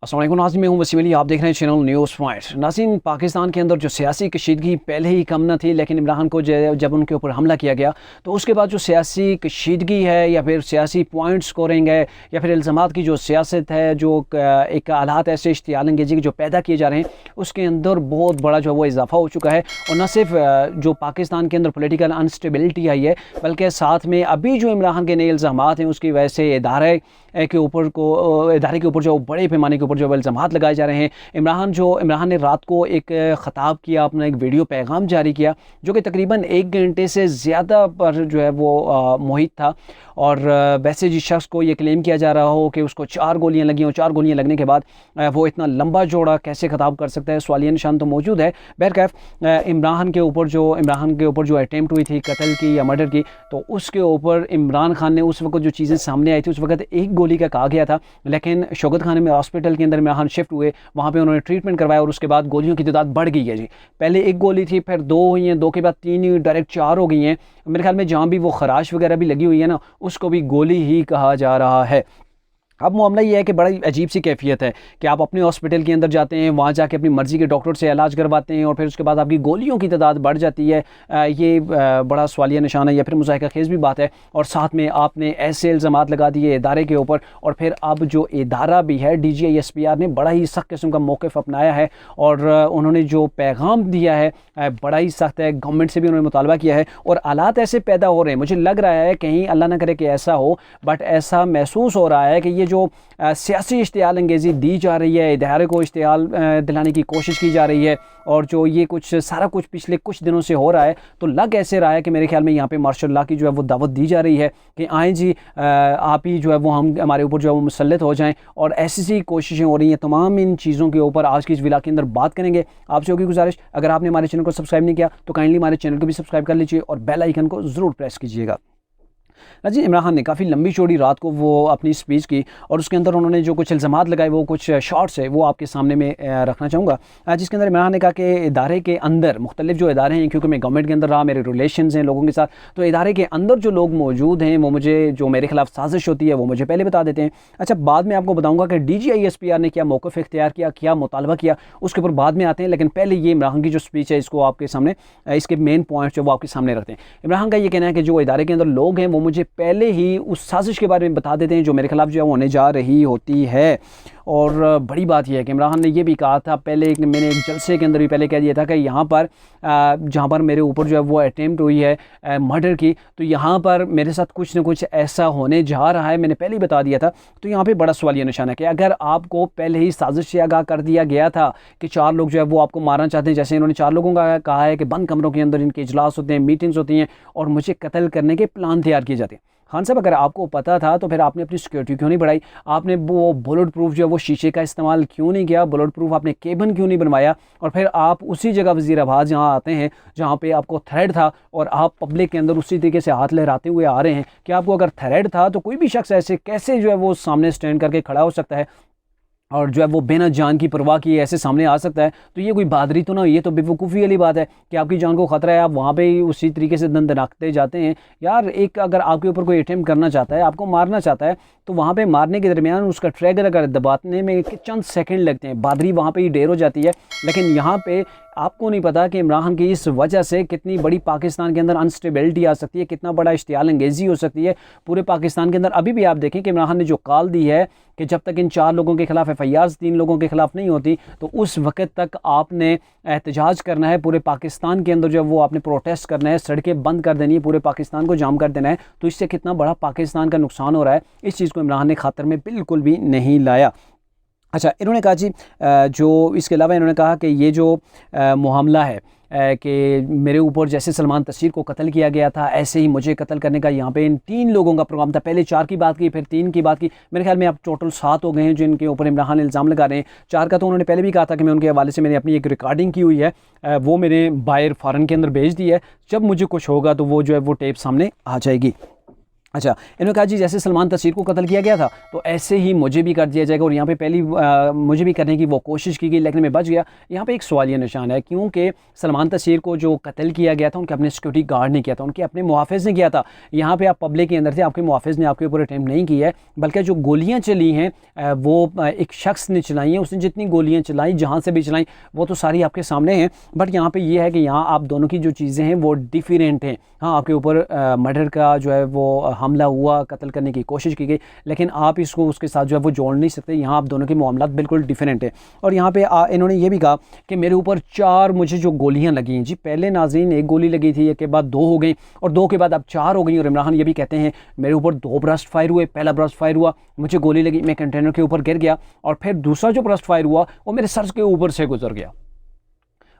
अस्सलाम वालेकुम नाज़रीन, मैं हूं वसीम अली। आप देख रहे हैं चैनल न्यूज़ पॉइंट। नाज़रीन, पाकिस्तान के अंदर जो सियासी कशीदगी पहले ही कम न थी, लेकिन इमरान को जब उनके ऊपर हमला किया गया तो उसके बाद जो सियासी कशीदगी है या फिर सियासी पॉइंट स्कोरिंग है या फिर इल्ज़ामात की जो सियासत है, जो एक हालात ऐसे इश्तियाल अंगेज़ी के जो पैदा किए जा रहे हैं, उसके अंदर बहुत बड़ा जो है वो इजाफा हो चुका है। और न सिर्फ जो पाकिस्तान के अंदर पोलिटिकल अनस्टेबिलिटी आई है, बल्कि साथ में अभी जो इमरान के नए इल्ज़ामात हैं उसकी वजह से इदारे के ऊपर जो बड़े पैमाने के ऊपर जो इल्ज़ामात लगाए जा रहे हैं। इमरान ने रात को एक ख़िताब किया, अपना एक वीडियो पैगाम जारी किया जो कि तकरीबन 1 घंटे से ज़्यादा पर जो है वो मुहित था। और वैसे जिस शख्स को ये क्लेम किया जा रहा हो कि उसको 4 गोलियां लगी हों, 4 गोलियां लगने के बाद वो इतना लंबा जोड़ा कैसे ख़िताब कर सकता है, सवालिया निशान तो मौजूद है। बहरकैफ इमरान के ऊपर जो अटैम्प्ट हुई थी कत्ल की या मर्डर की, तो उसके ऊपर इमरान खान ने उस वक्त जो चीज़ें सामने आई थी, उस वक्त एक गोली का कहा गया था, लेकिन शौकत खाने में हॉस्पिटल के अंदर इमरान शिफ्ट हुए, वहाँ पे उन्होंने ट्रीटमेंट करवाया और उसके बाद गोलियों की तादाद बढ़ गई है जी। पहले 1 गोली थी, फिर 2 हुई हैं, 2 के बाद 3 हुई, डायरेक्ट 4 हो गई हैं। मेरे ख्याल में जहाँ भी वो खराश वगैरह भी लगी हुई है ना, उसको भी गोली ही कहा जा रहा है। अब मामला ये है कि बड़ा अजीब सी कैफियत है कि आप अपने हॉस्पिटल के अंदर जाते हैं, वहाँ जाके अपनी मर्ज़ी के डॉक्टर से इलाज करवाते हैं और फिर उसके बाद आपकी गोलियों की तादाद बढ़ जाती है। ये बड़ा सवालिया निशान है या फिर मुज़ाहिका खेज़ भी बात है। और साथ में आपने ऐसे इल्ज़ामात लगा दिए इदारे के ऊपर, और फिर अब जो इदारा भी है DGI-SPR ने बड़ा ही सख्त किस्म का मौक़िफ़ अपनाया है और उन्होंने जो पैगाम दिया है बड़ा ही सख्त है। गवर्नमेंट से भी उन्होंने मुतालबा किया है और हालात ऐसे पैदा हो रहे हैं, मुझे लग रहा है कहीं अल्लाह ना करे कि ऐसा हो, बट ऐसा महसूस हो रहा है कि ये जो सियासी इश्तियाल अंगेज़ी दी जा रही है, इदारे को इश्तियाल दिलाने की कोशिश की जा रही है, और जो ये सारा कुछ पिछले कुछ दिनों से हो रहा है, तो लग ऐसे रहा है कि मेरे ख्याल में यहाँ पे मार्शल लॉ की जो है वो दावत दी जा रही है कि आएँ जी, आप ही जो है वो हमारे ऊपर जो है वो मुसल्लत हो जाएँ। और ऐसी कोशिशें हो रही हैं। तमाम इन चीज़ों के ऊपर आज की इस विला के अंदर बात करेंगे। आपसे होगी गुजारिश, अगर आपने हमारे चैनल को सब्सक्राइब नहीं किया तो काइंडली हमारे चैनल को भी सब्सक्राइब कर लीजिए और बेल आइकन को ज़रूर प्रेस कीजिएगा। जी, इमरान खान ने काफ़ी लंबी चौड़ी रात को वो अपनी स्पीच की और उसके अंदर उन्होंने जो कुछ इल्ज़ामात लगाए, वो कुछ शॉर्ट्स है वो आपके सामने में रखना चाहूँगा, जिसके अंदर इमरान ने कहा कि इदारे के अंदर मुख्तलिफ जो इदारे हैं, क्योंकि मैं गवर्नमेंट के अंदर रहा, मेरे रिलेशंस हैं लोगों के साथ, तो इदारे के अंदर जो लोग मौजूद हैं वो मुझे, जो मेरे खिलाफ साजिश होती है वो मुझे पहले बता देते हैं। अच्छा, बाद में आपको बताऊँगा कि DGI-SPR ने क्या मौक़िफ़ इख्तियार किया, क्या मुतालबा किया, उसके ऊपर बाद में आते हैं। लेकिन पहले ये इमरान की जो स्पीच है इसको आपके सामने, इसके मेन पॉइंट्स जो वो आपके सामने रखते हैं। इमरान का ये कहना है कि जो इदारे के अंदर लोग हैं वो मुझे पहले ही उस साजिश के बारे में बता देते हैं जो मेरे खिलाफ जो है वो होने जा रही होती है। और बड़ी बात यह है कि इमरान ने यह भी कहा था पहले, मैंने एक जलसे के अंदर भी पहले कह दिया था कि यहाँ पर जहाँ पर मेरे ऊपर जो है वो अटेम्प्ट हुई है मर्डर की, तो यहाँ पर मेरे साथ कुछ ना कुछ ऐसा होने जा रहा है, मैंने पहले ही बता दिया था। तो यहाँ पे बड़ा सवालिया निशान है कि अगर आपको पहले ही साजिश से आगाह कर दिया गया था कि 4 लोग जो है वो आपको मारना चाहते हैं, जैसे इन्होंने 4 लोगों का कहा है कि बंद कमरों के अंदर इनके इजलास होते हैं, मीटिंग्स होती हैं और मुझे कत्ल करने के प्लान तैयार किए जाते हैं। खान साहब, अगर आपको पता था तो फिर आपने अपनी सिक्योरिटी क्यों नहीं बढ़ाई? आपने वो बुलेट प्रूफ जो है वो शीशे का इस्तेमाल क्यों नहीं किया? बुलेट प्रूफ आपने केबिन क्यों नहीं बनवाया? और फिर आप उसी जगह वज़ीर आवाज़ जहाँ आते हैं जहाँ पे आपको थ्रेड था और आप पब्लिक के अंदर उसी तरीके से हाथ लहराते हुए आ रहे हैं कि आपको अगर थ्रेड था तो कोई भी शख्स ऐसे कैसे जो है वो सामने स्टैंड करके खड़ा हो सकता है और जो है वो बिना जान की परवाह किए ऐसे सामने आ सकता है? तो ये कोई बहादुरी तो ना, ये तो बेवकूफ़ी वाली बात है कि आपकी जान को ख़तरा है, आप वहाँ पे ही उसी तरीके से दनाकते जाते हैं। यार, एक अगर आपके ऊपर कोई अटेम्प्ट करना चाहता है, आपको मारना चाहता है, तो वहाँ पे मारने के दरमियान उसका ट्रैगर अगर दबाने में चंद सेकंड लगते हैं, बहादुरी वहाँ पे ही ढेर हो जाती है। लेकिन यहाँ पे आपको नहीं पता कि इमरान की इस वजह से कितनी बड़ी पाकिस्तान के अंदर अनस्टेबिलिटी आ सकती है, कितना बड़ा इश्तियाल अंगेज़ी हो सकती है पूरे पाकिस्तान के अंदर। अभी भी आप देखें कि इमरान ने जो कॉल दी है कि जब तक इन 4 लोगों के खिलाफ FIR 3 लोगों के खिलाफ नहीं होती, तो उस वक्त तक आपने एहतजाज करना है पूरे पाकिस्तान के अंदर, जो है वो आपने प्रोटेस्ट करना है, सड़कें बंद कर देनी है, पूरे पाकिस्तान को जाम कर देना है। तो इससे कितना बड़ा पाकिस्तान का नुकसान हो रहा है, इस चीज़ को इमरान ने खातर में बिल्कुल भी नहीं लाया। अच्छा, इन्होंने कहा जी, जो इसके अलावा इन्होंने कहा कि ये जो मामला है कि मेरे ऊपर जैसे सलमान तस्वीर को कत्ल किया गया था, ऐसे ही मुझे कत्ल करने का यहाँ पे इन 3 लोगों का प्रोग्राम था। पहले 4 की बात की, फिर 3 की बात की, मेरे ख्याल में अब टोटल 7 हो गए हैं जिनके ऊपर इमरान खान इल्ज़ाम लगा रहे हैं। 4 का तो उन्होंने पहले भी कहा था कि मैं उनके हवाले से मैंने अपनी एक रिकॉर्डिंग की हुई है, वो मेरे बाहर फ़ॉरन के अंदर भेज दी है। जब मुझे कुछ होगा तो वो जो है वो टेप सामने आ जाएगी। अच्छा, इन्होंने कहा जी जैसे सलमान तसीर को कत्ल किया गया था तो ऐसे ही मुझे भी कर दिया जाएगा, और यहाँ पे पहली मुझे भी करने की वो कोशिश की गई लेकिन मैं बच गया। यहाँ पे एक सवालिया निशान है, क्योंकि सलमान तसीर को जो कत्ल किया गया था उनके अपने सिक्योरिटी गार्ड ने किया था, उनके अपने मुहाफ़िज़ ने किया था। यहाँ पे आप पब्लिक के अंदर थे, आपके मुहाफ़िज़ ने आपके ऊपर अटैम्प्ट नहीं किया है, बल्कि जो गोलियाँ चली हैं वो एक शख्स ने चलाई हैं। उसने जितनी गोलियाँ चलाई, जहाँ से भी चलाई, वो तो सारी आपके सामने हैं। बट यहाँ पर यह है कि यहाँ आप दोनों की जो चीज़ें हैं वो डिफरेंट हैं। हाँ, आपके ऊपर मर्डर का जो है वो हमला हुआ, कत्ल करने की कोशिश की गई, लेकिन आप इसको उसके साथ जो है वो जोड़ नहीं सकते। यहाँ आप दोनों के मामलात बिल्कुल डिफरेंट है। और यहाँ पे इन्होंने ये भी कहा कि मेरे ऊपर 4 मुझे जो गोलियां लगी हैं जी, पहले नाज़रीन 1 गोली लगी थी, एक के बाद 2 हो गई, और 2 के बाद अब 4 हो गई। और इमरान खान ये भी कहते हैं मेरे ऊपर 2 ब्रस्ट फायर हुए, पहला ब्रस्ट फायर हुआ, मुझे गोली लगी, मैं कंटेनर के ऊपर गिर गया, और फिर दूसरा जो ब्रस्ट फायर हुआ वो मेरे सर के ऊपर से गुजर गया।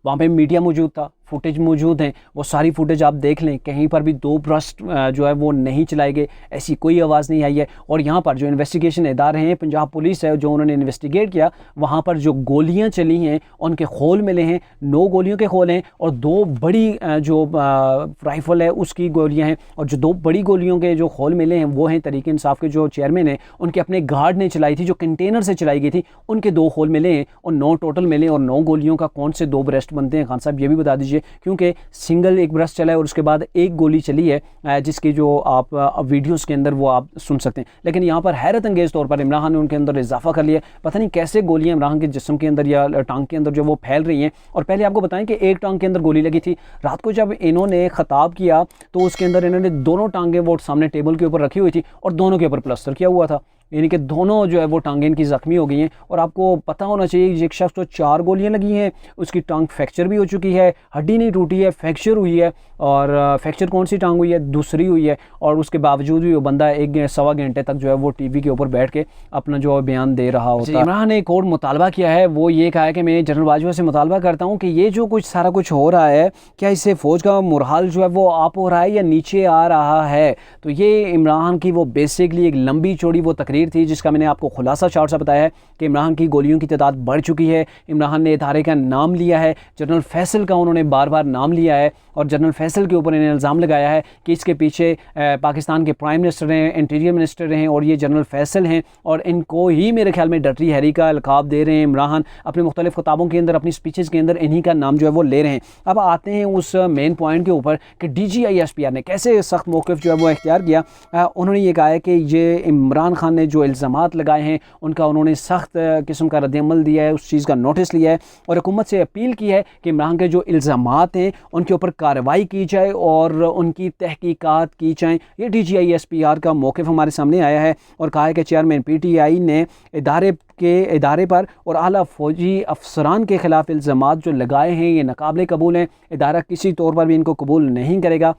वहाँ पे मीडिया मौजूद था, फुटेज मौजूद हैं, वो सारी फुटेज आप देख लें, कहीं पर भी 2 ब्रस्ट जो है वो नहीं चलाए गए, ऐसी कोई आवाज़ नहीं आई है। और यहाँ पर जो इन्वेस्टिगेशन इदारे हैं, पंजाब पुलिस है, जो उन्होंने इन्वेस्टिगेट किया, वहाँ पर जो गोलियाँ चली हैं उनके खोल मिले हैं, 9 गोलियों के खोल हैं, और 2 बड़ी जो राइफ़ल है उसकी गोलियाँ हैं। और जो 2 बड़ी गोलियों के जो खोल मिले हैं वो हैं तहरीक इंसाफ के जो चेयरमैन हैं, उनके अपने गार्ड ने चलाई थी, जो कंटेनर से चलाई गई थी, उनके 2 खोल मिले हैं, और 9 टोटल मिले। और 9 गोलियों का कौन से 2 ब्रेस्ट बनते हैं, खान साहब ये भी बता दीजिए, क्योंकि सिंगल एक ब्रस्ट चला है और उसके बाद 1 गोली चली है, जिसकी जो आप वीडियोस के अंदर वो आप सुन सकते हैं। लेकिन यहाँ पर हैरत अंगेज़ तौर पर इमरान खान ने उनके अंदर इजाफा कर लिया। पता नहीं कैसे गोलियाँ इमरान के जिस्म के अंदर या टांग के अंदर जो वो फैल रही हैं। और पहले आपको बताएं कि एक टांग के अंदर गोली लगी थी। रात को जब इन्होंने ख़ताब किया तो उसके अंदर इन्होंने दोनों टांगें वो सामने टेबल के ऊपर रखी हुई थी और दोनों के ऊपर प्लास्टर किया हुआ था, यानी कि दोनों जो है वो टांगें इनकी ज़ख्मी हो गई हैं। और आपको पता होना चाहिए एक शख्स को 4 गोलियां लगी हैं, उसकी टांग फ्रैक्चर भी हो चुकी है, हड्डी नहीं टूटी है, फ्रैक्चर हुई है। और फ्रैक्चर कौन सी टांग हुई है? दूसरी हुई है। और उसके बावजूद भी वो बंदा 1-1.25 घंटे तक जो है वो टीवी के ऊपर बैठ के अपना जो बयान दे रहा होता है। इमरान ने एक और मुतालबा किया है, वो ये कहा है कि मैं जनरल बाजवा से मुतालबा करता हूँ कि ये जो कुछ सारा कुछ हो रहा है, क्या इससे फ़ौज का मुरहाल जो है वो आप हो रहा है या नीचे आ रहा है? तो ये इमरान की वो बेसिकली एक लंबी चौड़ी वो तकरीर थी, जिसका मैंने आपको खुलासा शॉर्ट सा बताया है कि इमरान की गोलियों की तादाद बढ़ चुकी है। इमरान ने इदारे का नाम लिया है, जनरल फैसल का उन्होंने बार बार नाम लिया है, और जनरल फैसल के ऊपर इन्हें इल्ज़ाम लगाया है कि इसके पीछे पाकिस्तान के प्राइम मिनिस्टर हैं, इंटीरियर मिनिस्टर हैं, और ये जनरल फैसल हैं, और इनको ही मेरे ख्याल में डर्टी हैरी का अलकाब दे रहे हैं। इमरान अपने मुख्तलिफ खिताबों के अंदर, अपनी स्पीचेज़ के अंदर इन्हीं का नाम जो है वो ले रहे हैं। अब आते हैं उस मेन पॉइंट के ऊपर कि DGI-SPR ने कैसे सख्त मौक़िफ़ जो है वो इख्तियार किया। उन्होंने ये कहा है कि ये इमरान खान ने जो इल्ज़ामात लगाए हैं उनका उन्होंने सख्त किस्म का रद्द-ए-अमल दिया है, उस चीज़ का नोटिस लिया है, और हुकूमत से अपील की है कि इमरान के जो इल्ज़ामात हैं उनके ऊपर कार्रवाई की जाए और उनकी तहकीकात की जाए। ये DGI-SPR का मौक़िफ़ हमारे सामने आया है, और कहा है कि चेयरमैन PTI ने इदारे पर और आला फ़ौजी अफसरान के ख़िलाफ़ इल्ज़ामात जो लगाए हैं ये नाकाबिले कबूल हैं। इदारा किसी तौर पर भी इनको कबूल नहीं करेगा।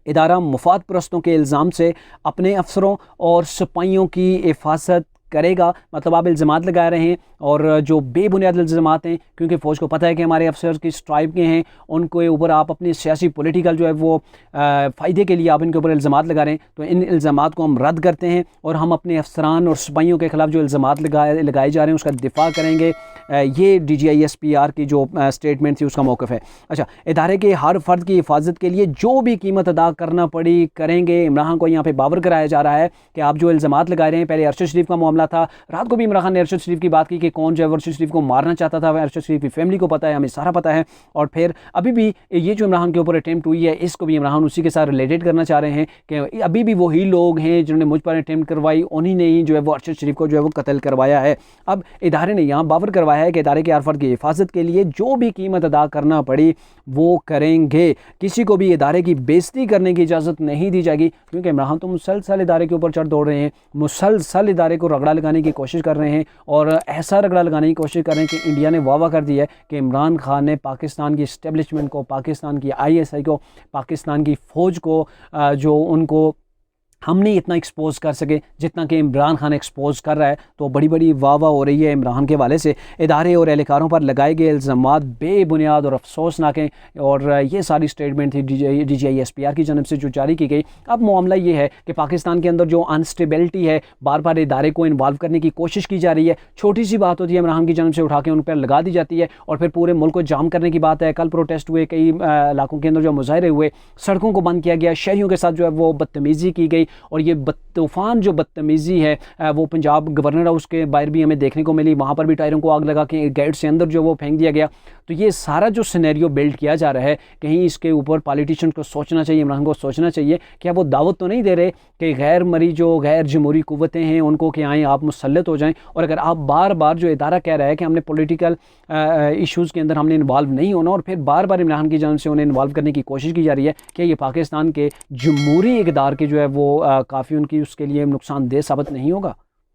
इदारा मुफाद परस्तों के इल्ज़ाम से अपने अफसरों और सिपाहियों की हिफाजत करेगा। मतलब आप इल्ज़ामात लगा रहे हैं, और जो बेबुनियाद इल्ज़ामात हैं, क्योंकि फ़ौज को पता है कि हमारे अफसर किस ट्राइब के हैं, उनके ऊपर आप अपनी सियासी पॉलिटिकल जो है वो फ़ायदे के लिए आप इनके ऊपर इल्ज़ामात लगा रहे हैं, तो इन इल्ज़ामात को हम रद्द करते हैं, और हम अपने अफसरान और सिपाहियों के ख़िलाफ़ जो इल्ज़ामात लगाए जा रहे हैं उसका दिफ़ा करेंगे। ये DGI-SPR की जो स्टेटमेंट थी उसका मौक़िफ़ है। अच्छा, इदारे के हर फ़र्द की हिफाजत के लिए जो भी कीमत अदा करना पड़ी करेंगे। इमरान को यहाँ पर बावर कराया जा रहा है कि आप जो इल्ज़ामात लगा रहे हैं, पहले अरशद शरीफ का मामला था, रात को भी इमरान खान ने अरशद शरीफ की बात की कि कौन जो है अरशद शरीफ को मारना चाहता था, अरशद शरीफ की फैमिली को पता है, हमें सारा पता है। और फिर अभी भी ये जो इमरान के ऊपर अटैम्प्ट हुई है, इसको भी इमरान उसी के साथ रिलेटेड करना चाह रहे हैं कि अभी भी वही लोग हैं जिन्होंने मुझ पर अटैम्प्ट करवाई, उन्हीं ने ही जो है वो अरशद शरीफ को जो है वो कत्ल करवाया है। अब इदारे ने यहाँ बावर करवाया है कि इदारे के हर फर्द की हिफाजत के लिए जो भी कीमत अदा करना पड़ी वो करेंगे, किसी को भी इदारे की बेइज्जती करने की इजाज़त नहीं दी जाएगी, क्योंकि इमरान तो मुसलसल इदारे के ऊपर चढ़ दौड़ रहे हैं, मुसलसल इदारे को रगड़ा लगाने की कोशिश कर रहे हैं, और ऐसा रगड़ा लगाने की कोशिश कर रहे हैं कि इंडिया ने वादा कर दिया है कि इमरान खान ने पाकिस्तान की इस्टेब्लिशमेंट को, पाकिस्तान की ISI को, पाकिस्तान की फ़ौज को जो उनको हम नहीं इतना एक्सपोज कर सके जितना कि इमरान खान एक्सपोज कर रहा है। तो बड़ी बड़ी वाह हो रही है इमरान के वाले से। इदारे और एहलकारों पर लगाए गए इल्ज़ामात बेबुनियाद और अफसोसनाक हैं, और ये सारी स्टेटमेंट थी DGI-SPR की जानब से जो जारी की गई। अब मामला ये है कि पाकिस्तान के अंदर जो अनस्टेबिलिटी है, बार बार इदारे को इन्वॉल्व करने की कोशिश की जा रही है। छोटी सी बात होती है, इमरान की जानब से उठा के उन पर लगा दी जाती है, और फिर पूरे मुल्क को जाम करने की बात है। कल प्रोटेस्ट हुए, कई इलाकों के अंदर जो मुजाहरे हुए, सड़कों को बंद किया गया, शहरियों के साथ जो है वो बदतमीज़ी की गई, और ये तूफ़ान जो बदतमीज़ी है वो पंजाब गवर्नर हाउस के बाहर भी हमें देखने को मिली, वहाँ पर भी टायरों को आग लगा के गेट से अंदर जो वो फेंक दिया गया। तो ये सारा जो सिनेरियो बिल्ड किया जा रहा है, कहीं इसके ऊपर पॉलिटिशियन को सोचना चाहिए, इमरान को सोचना चाहिए कि वो दावत तो नहीं दे रहे कि गैर मरी जो गैर जमहूरी कुव्वतें हैं उनको कि आएँ आप मुसल्लत हो जाएं। और अगर आप बार बार जो इदारा कह रहा है कि हमने पॉलिटिकल इश्यूज़ के अंदर हमने इन्वॉल्व नहीं होना, और फिर बार बार इमरान की जानिब से उन्हें इन्वॉल्व करने की कोशिश की जा रही है, कि ये पाकिस्तान के जमहूरी इक़दार के जो है वो काफ़ी उनकी उसके लिए नुकसानदेह साबित नहीं होगा।